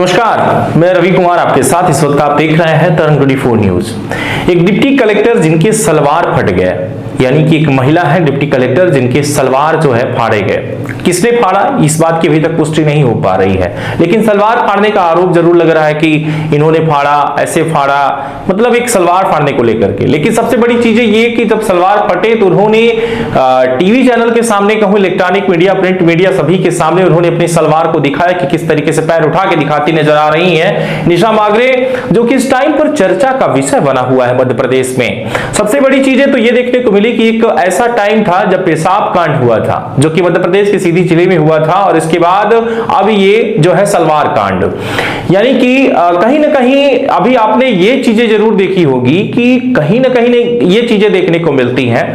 नमस्कार, मैं रवि कुमार आपके साथ। इस वक्त आप देख रहे हैं तरंग 24 न्यूज। एक डिप्टी कलेक्टर जिनके सलवार फट गए, यानी कि एक महिला है डिप्टी कलेक्टर जिनके सलवार जो है फाड़े गए। किसने फाड़ा, इस बात की अभी तक पुष्टि नहीं हो पा रही है, लेकिन सलवार फाड़ने का आरोप जरूर लग रहा है कि इन्होंने फाड़ा, ऐसे फाड़ा, मतलब एक सलवार फाड़ने को लेकर के। लेकिन सबसे बड़ी चीज ये कि जब सलवार फटे तो उन्होंने टीवी चैनल के सामने, कहूं इलेक्ट्रॉनिक मीडिया, प्रिंट मीडिया, सभी के सामने उन्होंने अपनी सलवार को दिखाया कि किस तरीके से पैर उठा के दिखाती नजर आ रही है निशा मांगरे, जो कि इस टाइम पर चर्चा का विषय बना हुआ है मध्य प्रदेश में। सबसे बड़ी चीजें तो ये देखने को मिली कि एक ऐसा टाइम था जब पेशाब कांड हुआ था, जो कि मध्य प्रदेश के सीधी जिले में हुआ था, और इसके बाद अब ये जो है सलवार कांड, यानी कि कहीं ना कहीं अभी आपने ये चीजें जरूर देखी होगी कि कहीं ना कहीं ये चीजें देखने को मिलती हैं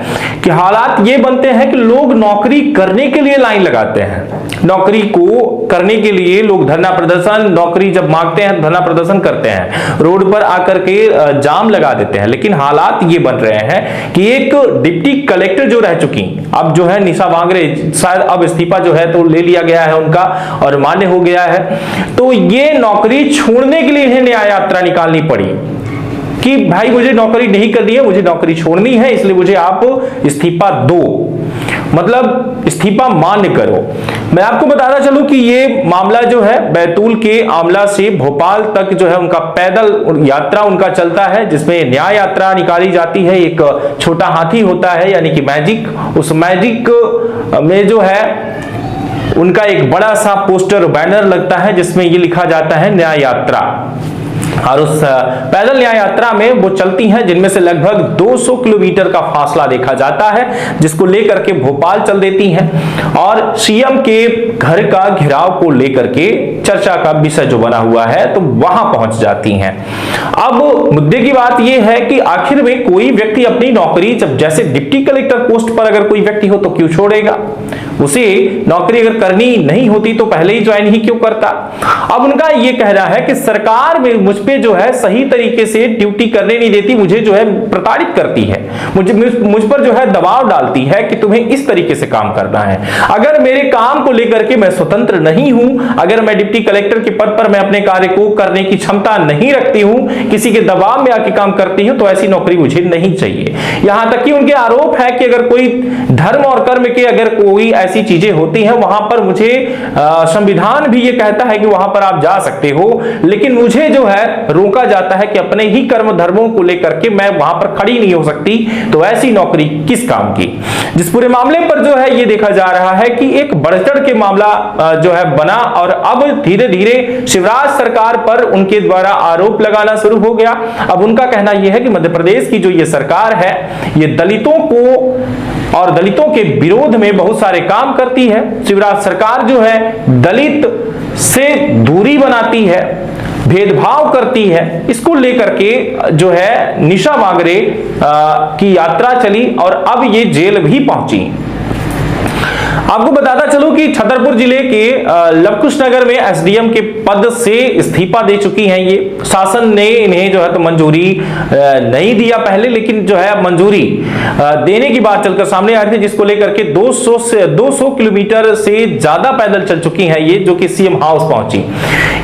कि हालात ये बनते हैं कि लोग नौकरी करने के लिए लाइन लगाते हैं। नौकरी को करने के लिए लोग धरना प्रदर्शन, नौकरी जब मांगते हैं धरना प्रदर्शन करते हैं, रोड पर आकर के जाम लगा देते हैं। लेकिन हालात ये बन रहे हैं कि एक डिप्टी कलेक्टर जो रह चुकी, अब जो है निशा मांगरे, शायद अब इस्तीफा जो है तो ले लिया गया है उनका और मान्य हो गया है, तो ये नौकरी छोड़ने के लिए इन्हें न्याय यात्रा निकालनी पड़ी कि भाई मुझे नौकरी नहीं करनी है, मुझे नौकरी छोड़नी है, इसलिए मुझे आप इस्तीफा दो, मतलब इस्तीफा मान्य करो। मैं आपको बताना चलूं कि ये मामला जो है बैतूल के आमला से भोपाल तक जो है उनका पैदल यात्रा उनका चलता है, जिसमें न्याय यात्रा निकाली जाती है। एक छोटा हाथी होता है, यानी कि मैजिक, उस मैजिक में जो है उनका एक बड़ा सा पोस्टर बैनर लगता है जिसमें ये लिखा जाता है न्याय यात्रा, और उस पैदल न्याय यात्रा में वो चलती हैं, जिनमें से लगभग 200 किलोमीटर का फासला देखा जाता है, जिसको लेकर के भोपाल चल देती हैं और सीएम के घर का घेराव को लेकर के चर्चा का विषय जो बना हुआ है तो वहां पहुंच जाती हैं। अब मुद्दे की बात यह है कि आखिर में कोई व्यक्ति अपनी नौकरी, जब जैसे डिप्टी कलेक्टर पोस्ट पर अगर कोई व्यक्ति हो तो क्यों छोड़ेगा, उसे नौकरी अगर करनी नहीं होती तो पहले ही ज्वाइन ही क्यों करता। अब उनका यह कहना है कि सरकार में मुझ पे जो है सही तरीके से ड्यूटी करने नहीं देती, मुझे जो है प्रताड़ित करती है, मुझ पर जो है दबाव डालती है कि तुम्हें इस तरीके से काम करना है। अगर मेरे काम को लेकर के मैं स्वतंत्र नहीं हूं, अगर मैं डिप्टी कलेक्टर के पद पर मैं अपने कार्य को करने की क्षमता नहीं रखती हूं, किसी के दबाव में आके काम करती हूं, तो ऐसी नौकरी मुझे नहीं चाहिए। यहां तक कि उनके आरोप है कि अगर कोई धर्म और कर्म के अगर कोई ऐसी चीजें होती हैं, वहां पर मुझे संविधान भी ये कहता है कि वहां पर आप जा सकते हो, लेकिन मुझे जो है रोका जाता है कि अपने ही कर्म धर्मों को लेकर के मैं वहां पर खड़ी नहीं हो सकती, तो ऐसी नौकरी किस काम की। जिस पूरे मामले पर जो है ये देखा जा रहा है कि एक बढ़ चढ़ के मामला जो है बना, और अब धीरे धीरे शिवराज सरकार पर उनके द्वारा आरोप लगाना शुरू हो गया। अब उनका कहना यह है कि मध्य प्रदेश की जो ये सरकार है, ये दलितों को और दलितों के विरोध में बहुत सारे काम करती है। शिवराज सरकार जो है दलित से दूरी बनाती है, भेदभाव करती है। इसको लेकर के जो है निशा मांगरे की यात्रा चली और अब ये जेल भी पहुंची। आपको बताता चलूं कि छतरपुर जिले के लवकुश नगर में एसडीएम के पद से इस्तीफा दे चुकी हैं ये। शासन ने इन्हें जो है तो मंजूरी नहीं दिया पहले, लेकिन जो है मंजूरी देने की बात चलकर सामने आ रही थी, जिसको लेकर के 200 किलोमीटर से ज्यादा पैदल चल चुकी हैं ये, जो कि सीएम हाउस पहुंची।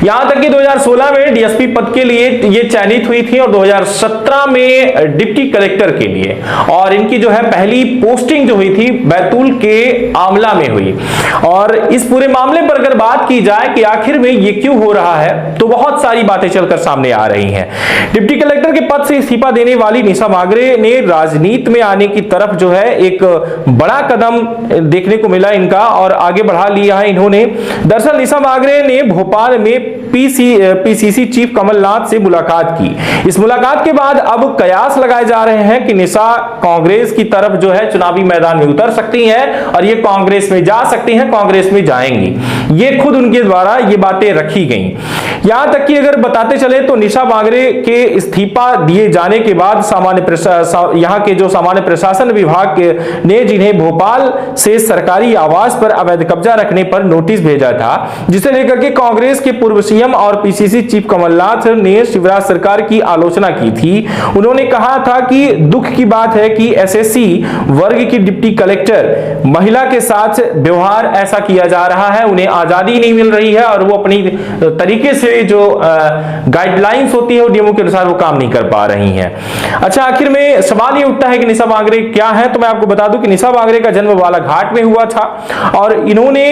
यहां तक कि 2016 में डीएसपी पद के लिए ये चयनित हुई थी और 2017 में डिप्टी कलेक्टर के लिए, और इनकी जो है पहली पोस्टिंग जो हुई थी बैतूल के आमला में हुई। और इस पूरे मामले पर अगर बात की जाए कि आखिर में ये क्यों हो रहा है, तो बहुत सारी बातें चलकर सामने आ रही हैं। डिप्टी कलेक्टर के पद से इस्तीफा देने वाली निशा मांगरे ने राजनीति में आने की तरफ जो है एक बड़ा कदम देखने को मिला इनका, और आगे बढ़ा लिया है इन्होंने। दरअसल निशा मांगरे ने भोपाल में पीसीसी चीफ कमलनाथ से मुलाकात की। इस मुलाकात के बाद अब कयास लगाए जा रहे हैं कि निशा कांग्रेस की तरफ जो है चुनावी मैदान में उतर सकती हैं और ये कांग्रेस में जा सकती हैं, कांग्रेस में जाएंगी। ये खुद उनके द्वारा ये बातें रखी गई। यहां तक कि अगर बताते चले तो निशा मांगरे के इस्तीफा दिए जाने के बाद यहां के जो सामान्य प्रशासन विभाग ने जिन्हें भोपाल से सरकारी आवास पर अवैध कब्जा रखने पर नोटिस भेजा था, जिसे लेकर के कांग्रेस के पूर्व सीएम और पीसीसी चीफ कमलनाथ ने शिवराज सरकार की आलोचना की थी। उन्होंने कहा था कि दुख की बात है कि एसएससी वर्ग की डिप्टी कलेक्टर महिला के साथ व्यवहार ऐसा किया जा रहा है, उन्हें आजादी नहीं मिल रही है और वो अपनी तरीके से जो गाइडलाइंस होती है नियमों के अनुसार वो काम नहीं कर पा रही हैं। अच्छा, आखिर में सवाल ये उठता है कि निशा बांगरे क्या है, तो मैं आपको बता दूं कि निशा बांगरे का जन्म बालाघाट में हुआ था और इन्होंने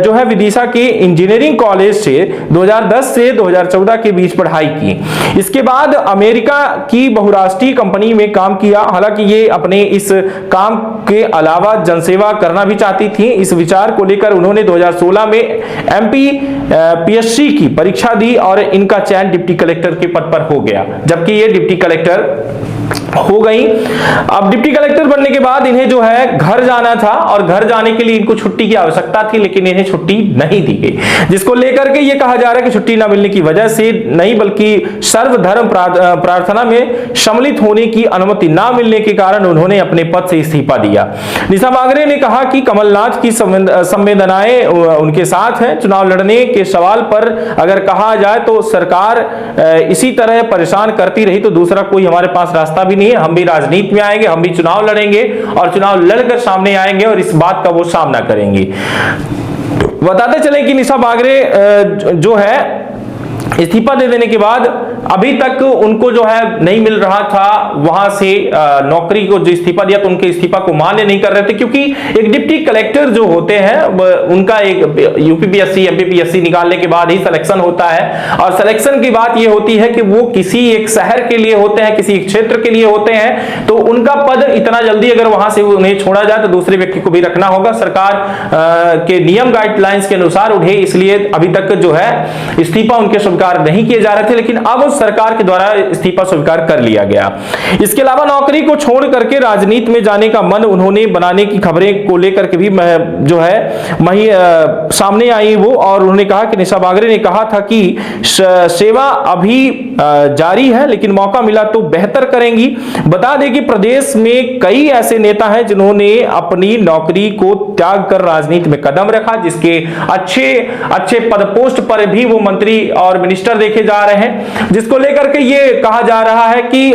जो है विदिशा के इंजीनियरिंग कॉलेज से 2010 से 2014 के बीच पढ़ाई की। इसके बाद अमेरिका की बहुराष्ट्रीय कंपनी में काम किया। हालांकि ये अपने इस काम के अलावा जनसेवा करना भी चाहती थी। इस विचार को लेकर उन्होंने 2016 में एमपी पीएससी की परीक्षा दी और इनका चयन डिप्टी कलेक्टर के पद पर हो गया, जबकि ये डिप्टी कलेक्टर हो गई। अब डिप्टी कलेक्टर बनने के बाद इन्हें जो है घर जाना था और घर जाने के लिए इनको छुट्टी की आवश्यकता थी, लेकिन इन्हें छुट्टी नहीं दी गई, जिसको लेकर के ये कहा जा रहा है कि छुट्टी न मिलने की वजह से नहीं बल्कि सर्वधर्म प्रार्थना में सम्मिलित होने की अनुमति न मिलने के कारण उन्होंने अपने पद से इस्तीफा दिया। निशा बांगरे ने कहा कि कमलनाथ की संवेदनाएं उनके साथ हैं। चुनाव लड़ने के सवाल पर अगर कहा जाए तो सरकार इसी तरह परेशान करती रही तो दूसरा कोई हमारे पास रास्ता भी नहीं है। हम भी राजनीति में आएंगे, हम भी चुनाव लड़ेंगे और चुनाव लड़कर सामने आएंगे और इस बात का वो सामना करेंगे। बताते चले कि निशा बांगरे जो है इस्तीफा दे देने के बाद अभी तक उनको जो है नहीं मिल रहा था वहां से नौकरी को, जो इस्तीफा दिया तो उनके इस्तीफा को मान्य नहीं कर रहे थे, क्योंकि एक डिप्टी कलेक्टर जो होते हैं उनका एक यूपीपीएससी एमपीपीएससी निकालने के बाद ही सिलेक्शन होता है और सिलेक्शन की बात यह होती है कि वो किसी एक शहर के लिए होते हैं, किसी एक क्षेत्र के लिए होते हैं, तो उनका पद इतना जल्दी अगर वहां से उन्हें छोड़ा जाए तो दूसरे व्यक्ति को भी रखना होगा। सरकार के नियम गाइडलाइंस के अनुसार उन्हें इसलिए अभी तक जो है इस्तीफा उनके स्वीकार नहीं किए जा रहे थे, लेकिन अब सरकार के द्वारा इस्तीफा स्वीकार कर लिया गया। इसके अलावा नौकरी को छोड़ करके राजनीति में जाने का मन उन्होंने बनाने की खबरें को लेकर के भी जो है सामने आई वो, और उन्होंने कहा कि निशा बांगरे ने कहा था कि सेवा अभी जारी है लेकिन मौका मिला तो बेहतर करेंगी। बता दें कि प्रदेश में कई ऐसे नेता हैं जिन्होंने अपनी नौकरी को त्याग कर राजनीति में कदम रखा, जिसके अच्छे पद पोस्ट पर भी वो मंत्री और मिनिस्टर देखे जा रहे हैं, जिसको लेकर के ये कहा जा रहा है कि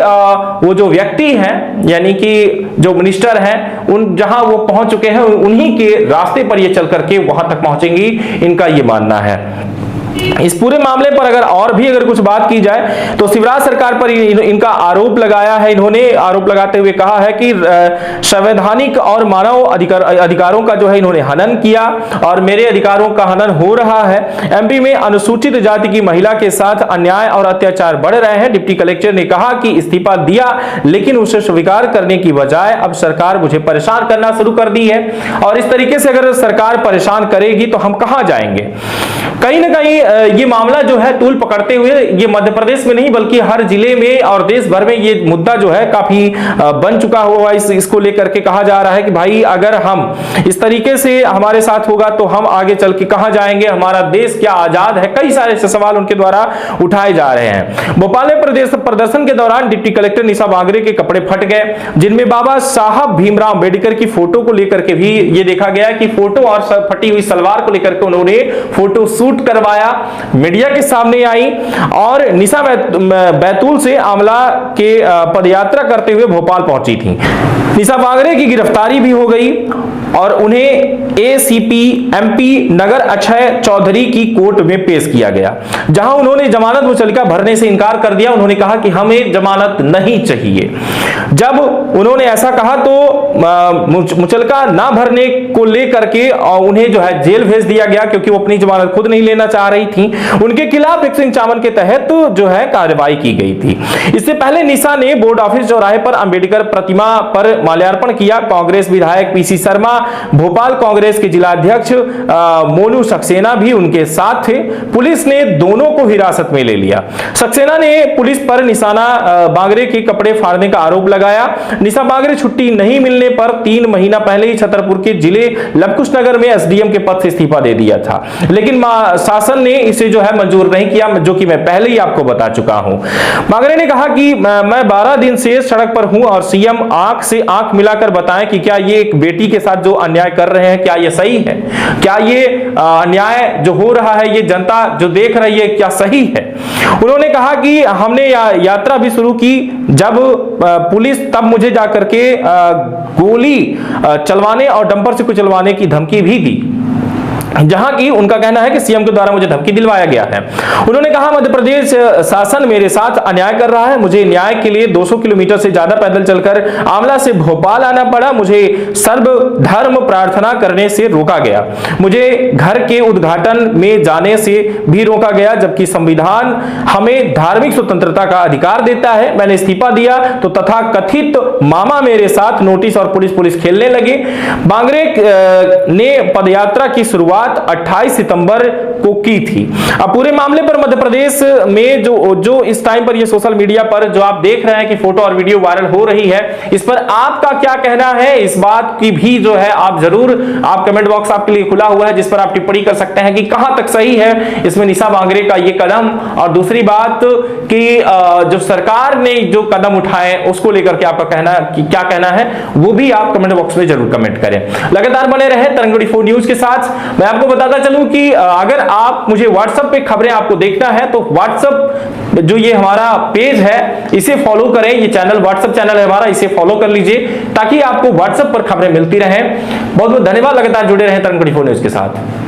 वो जो व्यक्ति हैं यानी कि जो मिनिस्टर हैं उन जहां वो पहुंच चुके हैं उन्हीं के रास्ते पर ये चल करके वहां तक पहुंचेंगी, इनका ये मानना है। इस पूरे मामले पर अगर भी कुछ बात की जाए तो शिवराज सरकार पर इनका आरोप लगाया है। इन्होंने आरोप लगाते हुए कहा है कि संवैधानिक और मानव अधिकारों का जो है इन्होंने हनन किया और मेरे अधिकारों का हनन हो रहा है। एमपी में अनुसूचित जाति की महिला के साथ अन्याय और अत्याचार बढ़ रहे हैं। डिप्टी कलेक्टर ने कहा कि इस्तीफा दिया लेकिन उसे स्वीकार करने की बजाय अब सरकार मुझे परेशान करना शुरू कर दी है और इस तरीके से अगर सरकार परेशान करेगी तो हम कहां जाएंगे। कहीं ना कहीं ये मामला जो है तूल पकड़ते हुए ये मध्य प्रदेश में नहीं बल्कि हर जिले में और देश भर में ये मुद्दा जो है काफी बन चुका हुआ। इसको लेकर के कहा जा रहा है कि भाई अगर हम इस तरीके से हमारे साथ होगा तो हम आगे चल के कहां जाएंगे, हमारा देश क्या आजाद है। कई सारे ऐसे सवाल उनके द्वारा उठाए जा रहे हैं। भोपाल में प्रदर्शन के दौरान डिप्टी कलेक्टर निशा बांगरे के कपड़े फट गए, जिनमें बाबा साहब भीमराव अंबेडकर की फोटो को लेकर के भी ये देखा गया कि फोटो और फटी हुई सलवार को लेकर के उन्होंने फोटो शूट करवाया, मीडिया के सामने आई और निशा बैतूल से आमला के पदयात्रा करते हुए भोपाल पहुंची थी। निशा बांगरे की गिरफ्तारी भी हो गई और उन्हें एसीपी एमपी नगर अक्षय चौधरी की कोर्ट में पेश किया गया, जहां उन्होंने जमानत मुचलका भरने से इनकार कर दिया। उन्होंने कहा कि हमें जमानत नहीं चाहिए। जब उन्होंने ऐसा कहा तो मुचलका ना भरने को लेकर के उन्हें जो है जेल भेज दिया गया, क्योंकि वो अपनी जमानत खुद नहीं लेना चाह रही थी। उनके खिलाफ 151 के तहत जो है कार्रवाई की गई थी। इससे पहले निशा ने बोर्ड ऑफिस चौराहे पर अंबेडकर प्रतिमा पर माल्यार्पण किया। कांग्रेस विधायक पीसी शर्मा, भोपाल कांग्रेस के जिला अध्यक्ष मोनू सक्सेना भी उनके साथ थे। पुलिस ने दोनों को हिरासत में ले लिया। सक्सेना ने पुलिस पर निशाना बांगरे के कपड़े फाड़ने का आरोप लगाया। निशा बांगरे छुट्टी नहीं मिलने पर 3 महीना पहले ही छतरपुर के जिले लवकुश नगर में एसडीएम के पद से इस्तीफा दे दिया था, लेकिन शासन ने इसे जो है मंजूर नहीं किया, जो कि मैं पहले ही आपको बता चुका हूं। बांगरे ने कहा कि मैं 12 दिन से सड़क पर हूं और सीएम आंख से आंख मिलाकर बताएं कि क्या ये एक बेटी के साथ जो अन्याय कर रहे हैं क्या ये सही है, क्या ये अन्याय जो हो रहा है ये जनता जो देख रही है क्या सही है। उन्होंने कहा कि हमने यात्रा भी शुरू की जब पुलिस तब मुझे जाकर के गोली चलवाने और डंपर से कुचलवाने की धमकी भी दी, जहां की उनका कहना है कि सीएम के द्वारा मुझे धमकी दिलवाया गया है। उन्होंने कहा मध्य प्रदेश शासन मेरे साथ अन्याय कर रहा है, मुझे न्याय के लिए 200 किलोमीटर से ज्यादा पैदल चलकर आंवला से भोपाल आना पड़ा, मुझे सर्वधर्म प्रार्थना करने से रोका गया, मुझे घर के उद्घाटन में जाने से भी रोका गया, जबकि संविधान हमें धार्मिक स्वतंत्रता का अधिकार देता है। मैंने इस्तीफा दिया तो तथा कथित मामा मेरे साथ नोटिस और पुलिस खेलने लगे। बांगरे ने पदयात्रा की शुरुआत 28 सितंबर को की थी। अब पूरे मामले पर मध्य प्रदेश में जो इस टाइम पर ये सोशल मीडिया पर जो आप देख रहे हैं कि फोटो और वीडियो वायरल हो रही है, इस पर आपका क्या कहना है, इस बात की भी जो है आप जरूर, आप कमेंट बॉक्स आपके लिए खुला हुआ है जिस पर आप टिप्पणी कर सकते हैं कि कहां तक सही है इसमें निशा बांगरे का ये कदम। और दूसरी बात कि जो सरकार ने जो कदम उठाए उसको लेकर के आपका कहना कि क्या कहना है वो भी आप कमेंट बॉक्स में जरूर कमेंट करें। लगातार बने रहे तरंग 24 न्यूज के साथ। मैं आपको बताता चलूं कि अगर आप मुझे व्हाट्सएप पे खबरें आपको देखना है तो व्हाट्सएप जो ये हमारा पेज है इसे फॉलो करें, ये चैनल व्हाट्सएप चैनल है हमारा, इसे फॉलो कर लीजिए ताकि आपको व्हाट्सएप पर खबरें मिलती रहें। बहुत बहुत धन्यवाद, लगातार जुड़े रहें तरंग 24 न्यूज के साथ।